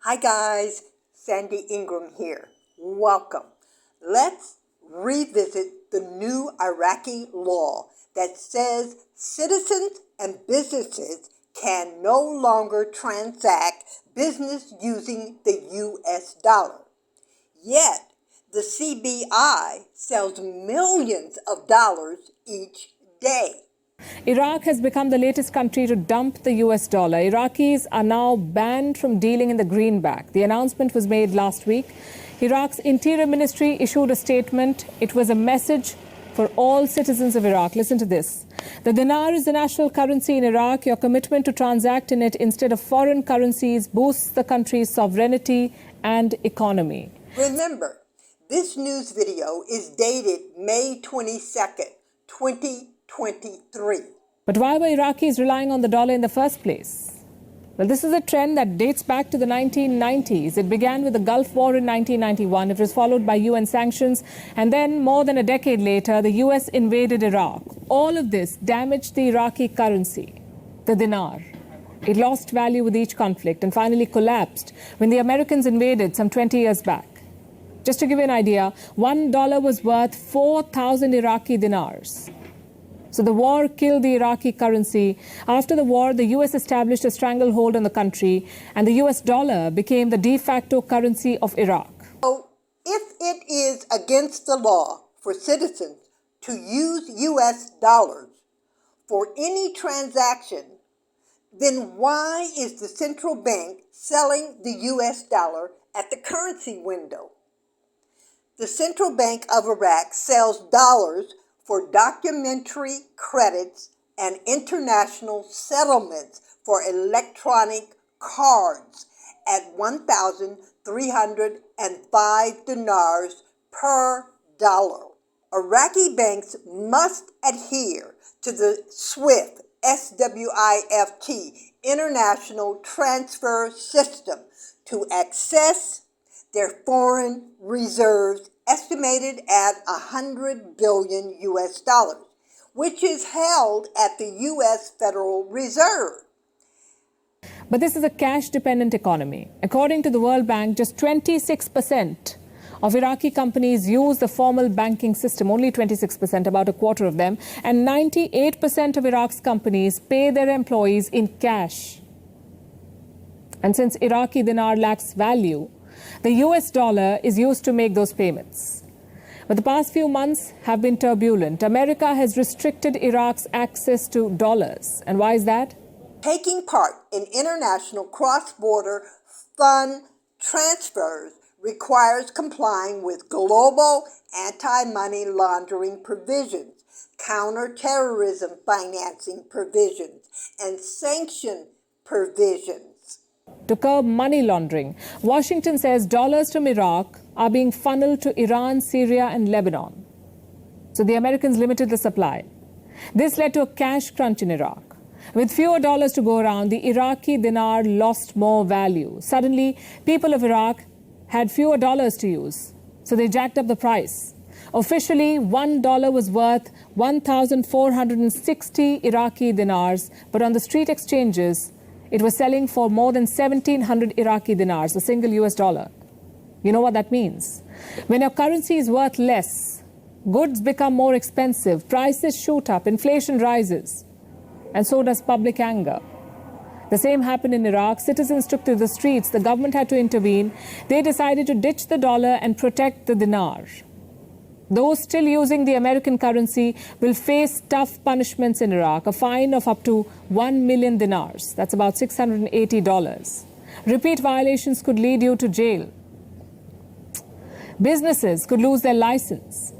Hi guys, Sandy Ingram here. Welcome. Let's revisit the new Iraqi law that says citizens and businesses can no longer transact business using the US dollar. Yet, the CBI sells millions of dollars each day. Iraq has become the latest country to dump the US dollar. Iraqis are now banned from dealing in the greenback. The announcement was made last week. Iraq's Interior Ministry issued a statement. It was a message for all citizens of Iraq. Listen to this. The dinar is the national currency in Iraq. Your commitment to transact in it instead of foreign currencies boosts the country's sovereignty and economy. Remember, this news video is dated May 22nd, 2023. But why were Iraqis relying on the dollar in the first place? Well, this is a trend that dates back to the 1990s. It began with the Gulf War in 1991. It was followed by UN sanctions. And then, more than a decade later, the US invaded Iraq. All of this damaged the Iraqi currency, the dinar. It lost value with each conflict and finally collapsed when the Americans invaded some 20 years back. Just to give you an idea, $1 was worth 4,000 Iraqi dinars. So the war killed the Iraqi currency. After the war, the US established a stranglehold on the country, and the US dollar became the de facto currency of Iraq. So, if it is against the law for citizens to use US dollars for any transaction, then why is the central bank selling the US dollar at the currency window? The Central Bank of Iraq sells dollars for documentary credits and international settlements for electronic cards at 1,305 dinars per dollar. Iraqi banks must adhere to the SWIFT, SWIFT, international transfer system to access their foreign reserves estimated at 100 billion US dollars, which is held at the US Federal Reserve. But this is a cash-dependent economy. According to the World Bank, just 26% of Iraqi companies use the formal banking system, only 26%, about a quarter of them, and 98% of Iraq's companies pay their employees in cash. And since Iraqi dinar lacks value, the US dollar is used to make those payments. But the past few months have been turbulent. America has restricted Iraq's access to dollars. And why is that? Taking part in international cross-border fund transfers requires complying with global anti-money laundering provisions, counter-terrorism financing provisions, and sanction provisions. To curb money laundering, Washington says dollars from Iraq are being funneled to Iran, Syria, and Lebanon. So the Americans limited the supply. This led to a cash crunch in Iraq. With fewer dollars to go around, the Iraqi dinar lost more value. Suddenly, people of Iraq had fewer dollars to use, so they jacked up the price. Officially, $1 was worth 1,460 Iraqi dinars, but on the street exchanges, it was selling for more than 1,700 Iraqi dinars, a single US dollar. You know what that means? When your currency is worth less, goods become more expensive, prices shoot up, inflation rises, and so does public anger. The same happened in Iraq. Citizens took to the streets. The government had to intervene. They decided to ditch the dollar and protect the dinar. Those still using the American currency will face tough punishments in Iraq, a fine of up to 1 million dinars. That's about $680. Repeat violations could lead you to jail. Businesses could lose their license.